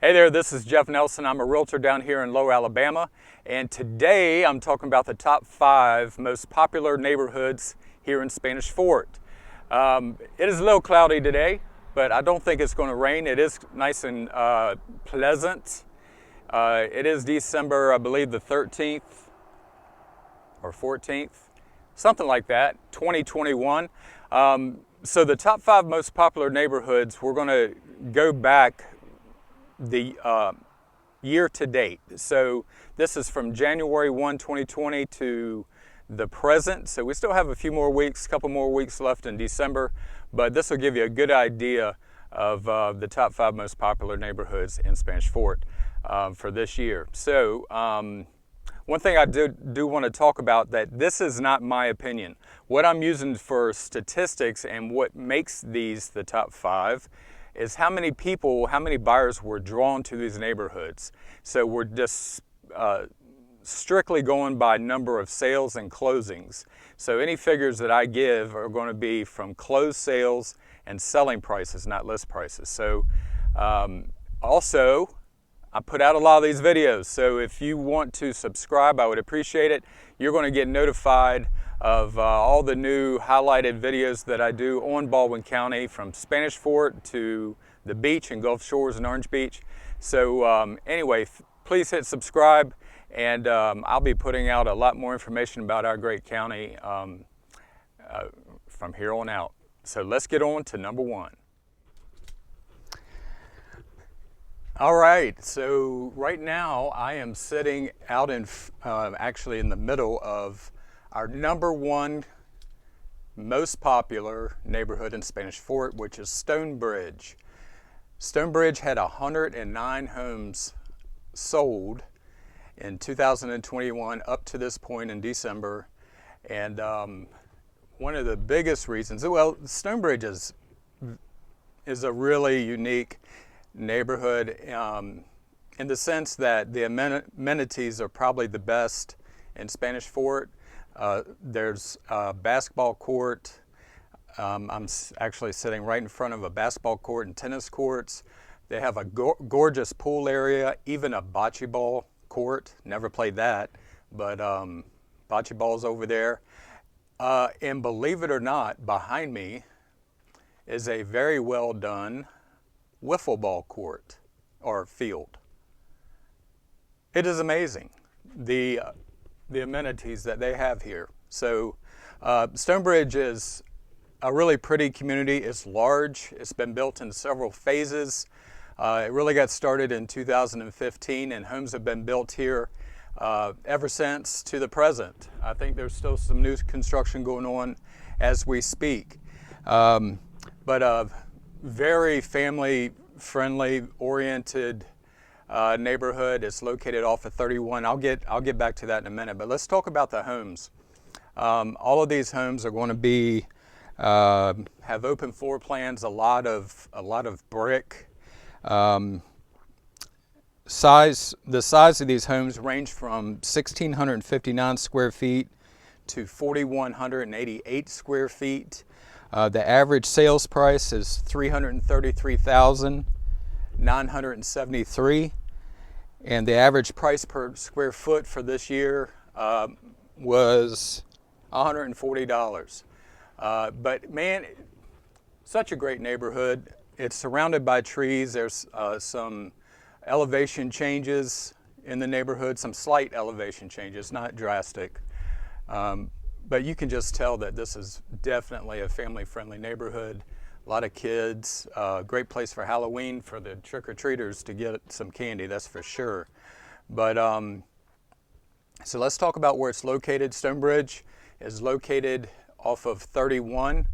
Hey there, this is Jeff Nelson. I'm a realtor down here in Lower Alabama, and today I'm talking about the top 5 most popular neighborhoods here in Spanish Fort. It is a little cloudy today, but I don't think it's going to rain. It is nice and pleasant. It is December, I believe, the 13th or 14th, something like that, 2021. So the top 5 most popular neighborhoods, we're going to go back the year to date. So this is from January 1, 2020 to the present. So we still have a few more weeks, a couple more weeks left in December, but this will give you a good idea of the top 5 most popular neighborhoods in Spanish Fort for this year. So one thing I do want to talk about, that this is not my opinion. What I'm using for statistics and what makes these the top 5 is how many people, how many buyers were drawn to these neighborhoods. So we're just strictly going by number of sales and closings. So any figures that I give are going to be from closed sales and selling prices, not list prices. So also, I put out a lot of these videos. So if you want to subscribe, I would appreciate it. You're going to get notified of all the new highlighted videos that I do on Baldwin County, from Spanish Fort to the beach and Gulf Shores and Orange Beach. So anyway, please hit subscribe, and I'll be putting out a lot more information about our great county from here on out. So let's get on to number 1. All right, so right now I am sitting out in actually in the middle of our number 1 most popular neighborhood in Spanish Fort, which is STONEBRIDGE. STONEBRIDGE had 109 homes sold in 2021 up to this point in December. And one of the biggest reasons, well, STONEBRIDGE is a really unique neighborhood in the sense that the amenities are probably the best in Spanish Fort. There's a basketball court. I'm actually sitting right in front of a basketball court and tennis courts. They have a gorgeous pool area, even a bocce ball court. Never played that, but bocce ball's over there. And believe it or not, behind me is a very well done wiffle ball court or field. It is amazing, the amenities that they have here. So STONEBRIDGE is a really pretty community. It's large. It's been built in several phases. It really got started in 2015, and homes have been built here ever since to the present. I think there's still some new construction going on as we speak. But very family-friendly oriented neighborhood. It's located off of 31. I'll get back to that in a minute, but let's talk about the homes. All of these homes are going to be have open floor plans, a lot of brick. The size of these homes range from 1,659 square feet to 4,188 square feet. The average sales price is $333,973, and the average price per square foot for this year was $140. But man, such a great neighborhood. It's surrounded by trees. There's some elevation changes in the neighborhood, some slight elevation changes, not drastic. But you can just tell that this is definitely a family-friendly neighborhood. A lot of kids, great place for Halloween for the trick-or-treaters to get some candy, that's for sure. But so let's talk about where it's located. STONEBRIDGE is located off of 31,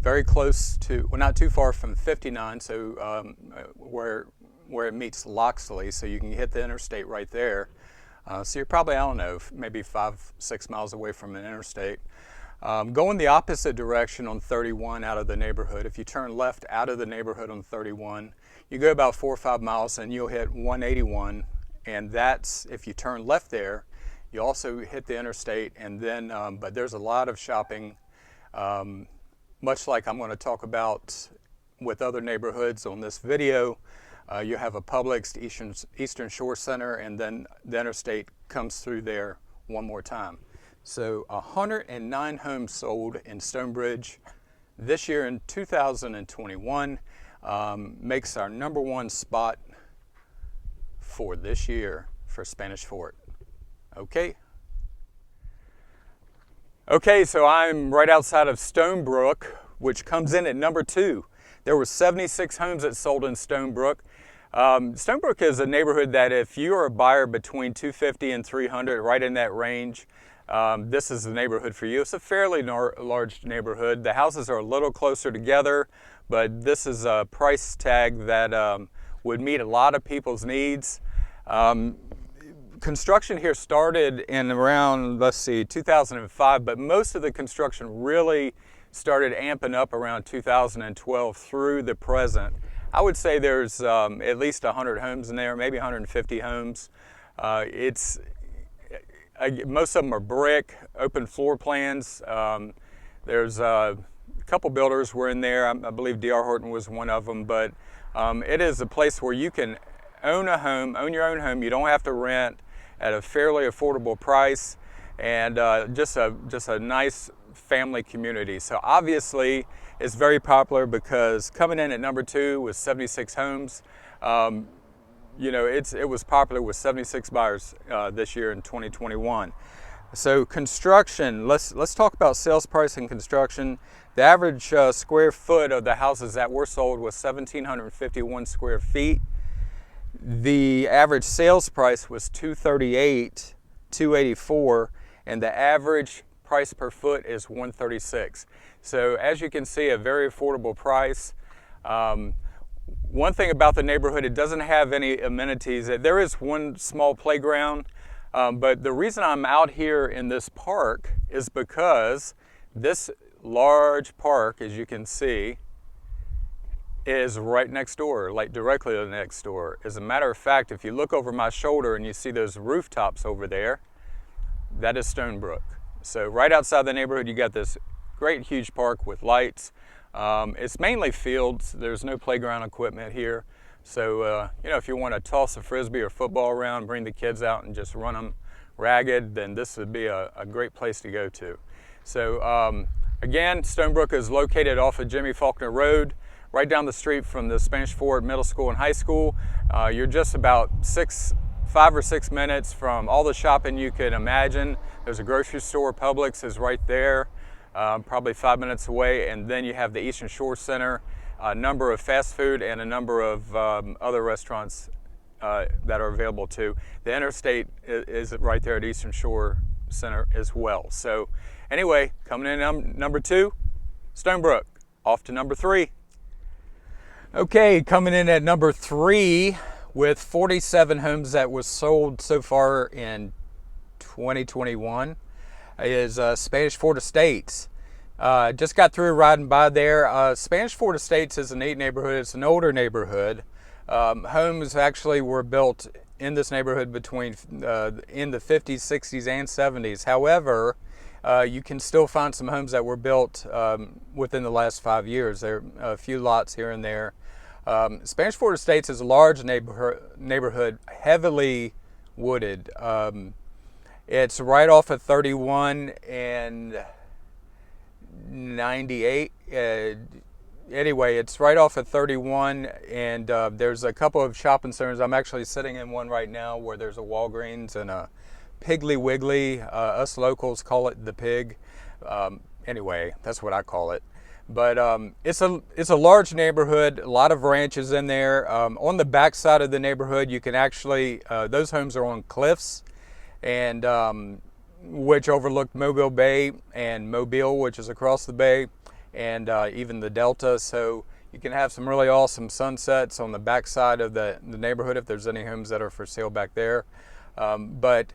very close to, well, not too far from 59, so where it meets Loxley, so you can hit the interstate right there. So you're probably, I don't know, maybe 5-6 miles away from an interstate. Going the opposite direction on 31 out of the neighborhood, if you turn left out of the neighborhood on 31, you go about 4 or 5 miles and you'll hit 181, and that's, if you turn left there, you also hit the interstate, and then, but there's a lot of shopping, much like I'm going to talk about with other neighborhoods on this video. You have a Publix, Eastern Shore Center, and then the interstate comes through there one more time. So 109 homes sold in Stonebridge this year in 2021, makes our #1 spot for this year for Spanish Fort. Okay. Okay, so I'm right outside of Stonebrook, which comes in at #2. There were 76 homes that sold in Stonebrook. Stonebrook is a neighborhood that if you are a buyer between 250 and 300, right in that range, this is the neighborhood for you. It's a fairly large neighborhood. The houses are a little closer together, but this is a price tag that would meet a lot of people's needs. Construction here started in around, 2005, but most of the construction really started amping up around 2012 through the present. I would say there's at least 100 homes in there, maybe 150 homes. Most of them are brick, open floor plans. There's a couple builders were in there. I believe D.R. Horton was one of them, but it is a place where you can own a home, own your own home. You don't have to rent at a fairly affordable price, and just a nice family community. So obviously it's very popular because coming in at #2 with 76 homes, you know, it was popular with 76 buyers this year in 2021. So construction, let's talk about sales price and construction. The average square foot of the houses that were sold was 1,751 square feet. The average sales price was $238,284, and the average price per foot is $136. So as you can see, a very affordable price. One thing about the neighborhood, it doesn't have any amenities. There is one small playground, but the reason I'm out here in this park is because this large park, as you can see, is right next door, like directly next door. As a matter of fact, if you look over my shoulder and you see those rooftops over there, that is Stonebrook. So right outside the neighborhood, you got this great huge park with lights. It's mainly fields. There's no playground equipment here. So, you know, if you want to toss a frisbee or football around, bring the kids out and just run them ragged, then this would be a great place to go to. So, again, Stonebrook is located off of Jimmy Faulkner Road, right down the street from the Spanish Fort Middle School and High School. You're just about 5 or 6 minutes from all the shopping you could imagine. There's a grocery store, Publix is right there, probably 5 minutes away, and then you have the Eastern Shore Center, a number of fast food and a number of other restaurants that are available too. The interstate is right there at Eastern Shore Center as well. So anyway, coming in #2, Stonebrook. Off to #3. Okay, coming in at #3 with 47 homes that was sold so far in 2021 is Spanish Fort Estates. Just got through riding by there. Spanish Fort Estates is a neat neighborhood. It's an older neighborhood. Homes actually were built in this neighborhood between in the 50s, 60s, and 70s. However, you can still find some homes that were built within the last 5 years. There are a few lots here and there. Spanish Fort Estates is a large neighborhood, heavily wooded. It's right off of 31 and 98. Anyway, it's right off of 31, and there's a couple of shopping centers. I'm actually sitting in one right now where there's a Walgreens and a Piggly Wiggly. Us locals call it the Pig. Anyway, that's what I call it. But it's a large neighborhood, a lot of ranches in there. On the back side of the neighborhood, you can actually, those homes are on cliffs, and which overlook Mobile Bay and Mobile, which is across the bay, and even the Delta. So you can have some really awesome sunsets on the back side of the neighborhood if there's any homes that are for sale back there. But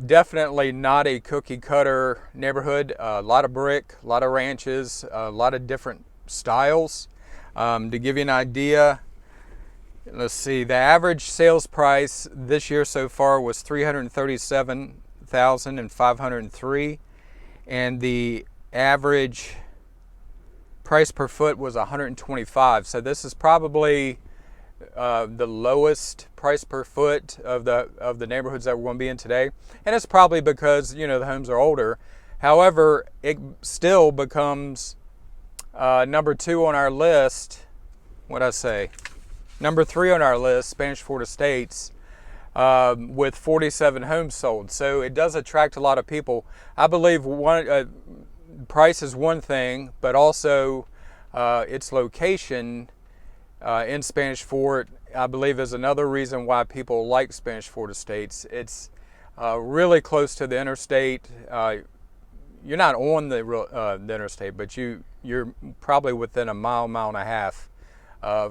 definitely not a cookie cutter neighborhood. A lot of brick, a lot of ranches, a lot of different styles. To give you an idea, let's see, the average sales price this year so far was $337,503, and the average price per foot was $125. So this is probably the lowest price per foot of the neighborhoods that we're going to be in today, and it's probably because the homes are older. However, it still becomes number 2 on our list. What'd I say? Number 3 on our list, Spanish Fort Estates, with 47 homes sold. So it does attract a lot of people. I believe price is one thing, but also its location in Spanish Fort, I believe, is another reason why people like Spanish Fort Estates. It's really close to the interstate. You're not on the interstate, but you're probably within a mile and a half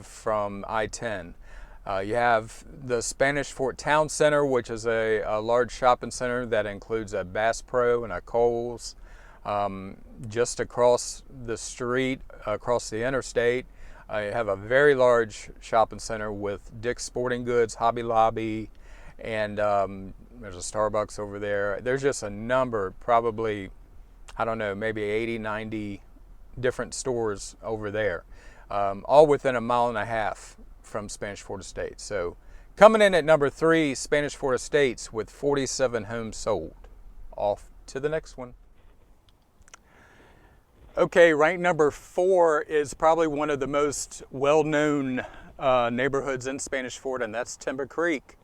from I-10. You have the Spanish Fort Town Center, which is a large shopping center that includes a Bass Pro and a Kohl's. Just across the street, across the interstate, you have a very large shopping center with Dick's Sporting Goods, Hobby Lobby, and there's a Starbucks over there. There's just a number, probably, I don't know, maybe 80, 90 different stores over there, all within a mile and a half from Spanish Fort Estates. So coming in at number 3, Spanish Fort Estates with 47 homes sold. Off to the next one. Okay, rank number 4 is probably one of the most well-known neighborhoods in Spanish Fort, and that's TIMBERCREEK.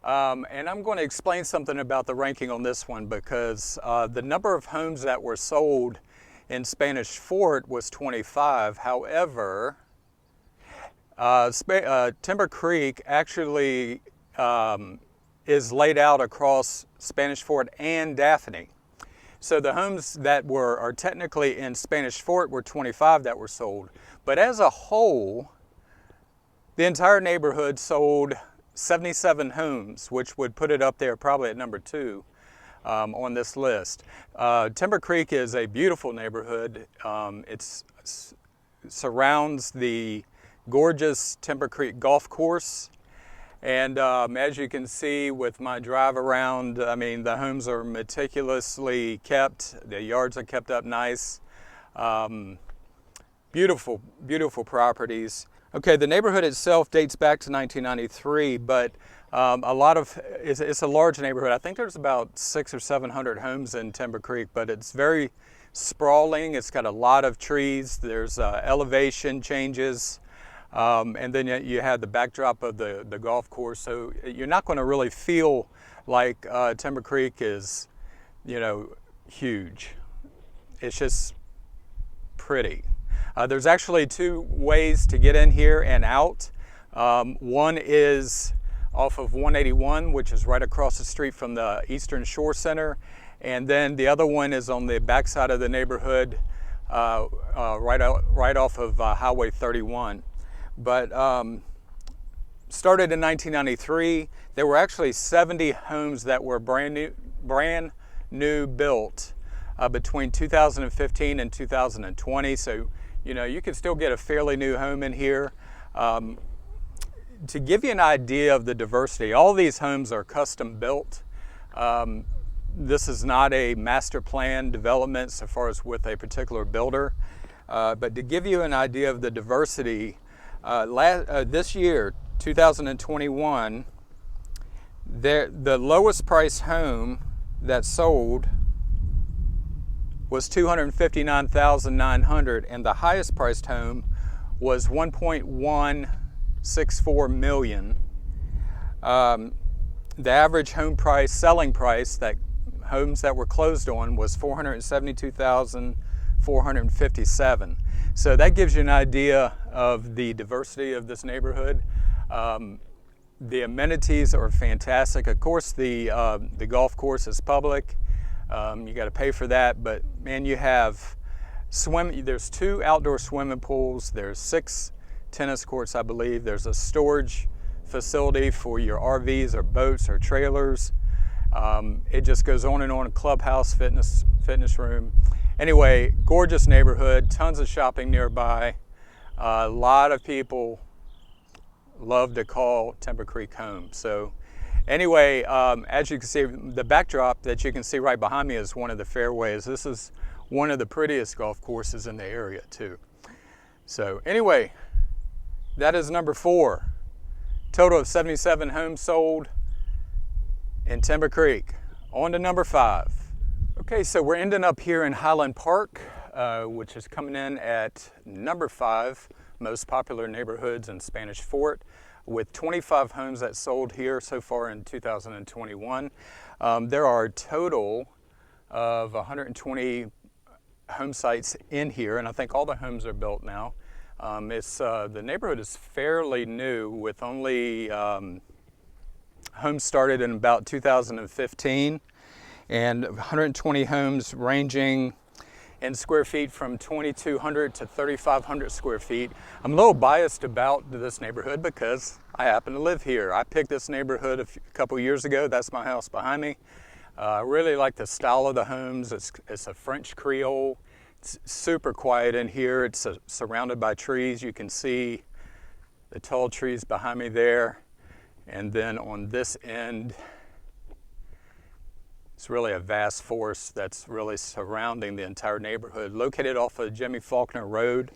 And I'm going to explain something about the ranking on this one, because the number of homes that were sold in Spanish Fort was 25. However, TIMBERCREEK actually is laid out across Spanish Fort and Daphne. So the homes that are technically in Spanish Fort were 25 that were sold. But as a whole, the entire neighborhood sold 77 homes, which would put it up there probably at number 2 on this list. TIMBERCREEK is a beautiful neighborhood. It surrounds the gorgeous TIMBERCREEK golf course. And as you can see with my drive around, I mean, the homes are meticulously kept. The yards are kept up nice. Beautiful, beautiful properties. Okay, the neighborhood itself dates back to 1993, but it's a large neighborhood. I think there's about 600 or 700 homes in TIMBERCREEK, but it's very sprawling. It's got a lot of trees. There's elevation changes. And then you have the backdrop of the golf course, so you're not going to really feel like TIMBERCREEK is, huge. It's just pretty. There's actually 2 ways to get in here and out. One is off of 181, which is right across the street from the Eastern Shore Center, and then the other one is on the backside of the neighborhood, right off of Highway 31. But started in 1993. There were actually 70 homes that were brand new built between 2015 and 2020. So, you can still get a fairly new home in here. To give you an idea of the diversity, all these homes are custom built. This is not a master plan development so far as with a particular builder. But to give you an idea of the diversity, this year, 2021, the lowest price home that sold was $259,900, and the highest priced home was $1.164 million. The average home price, selling price, that homes that were closed on, was $472,457. So that gives you an idea of the diversity of this neighborhood. The amenities are fantastic. Of course, the golf course is public. You got to pay for that, but man, you have there's 2 outdoor swimming pools. There's 6 tennis courts, I believe. There's a storage facility for your RVs or boats or trailers. It just goes on and on. Clubhouse, fitness room. Anyway, gorgeous neighborhood, tons of shopping nearby. A lot of people love to call TIMBERCREEK home. So anyway, as you can see, the backdrop that you can see right behind me is one of the fairways. This is one of the prettiest golf courses in the area too. So anyway, that is number 4, Total of 77 homes sold in TIMBERCREEK. On to number 5. Okay, so we're ending up here in Highland Park, which is coming in at number 5 most popular neighborhoods in Spanish Fort, with 25 homes that sold here so far in 2021. There are a total of 120 home sites in here, and I think all the homes are built now. The neighborhood is fairly new, with only homes started in about 2015, and 120 homes ranging in square feet from 2,200 to 3,500 square feet. I'm a little biased about this neighborhood because I happen to live here. I picked this neighborhood a couple years ago. That's my house behind me. I really like the style of the homes. It's a French Creole. It's super quiet in here. It's surrounded by trees. You can see the tall trees behind me there. And then on this end, it's really a vast forest that's really surrounding the entire neighborhood, located off of Jimmy Faulkner Road.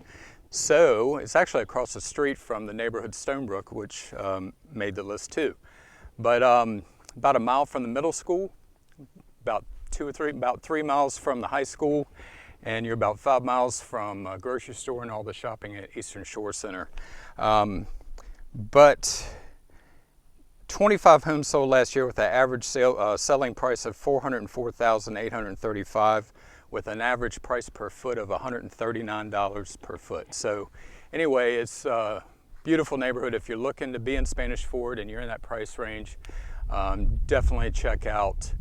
So it's actually across the street from the neighborhood STONEBRIDGE, which made the list too. But about a mile from the middle school, about 3 miles from the high school, and you're about 5 miles from a grocery store and all the shopping at Eastern Shore Center. But 25 homes sold last year with an average selling price of $404,835, with an average price per foot of $139 per foot. So anyway, it's a beautiful neighborhood. If you're looking to be in Spanish Fort and you're in that price range, definitely check out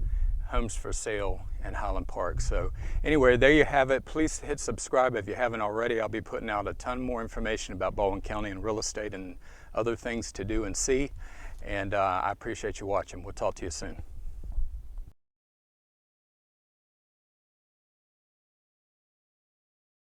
homes for sale in Highland Park. So anyway, there you have it. Please hit subscribe if you haven't already. I'll be putting out a ton more information about Baldwin County and real estate and other things to do and see. And I appreciate you watching. We'll talk to you soon.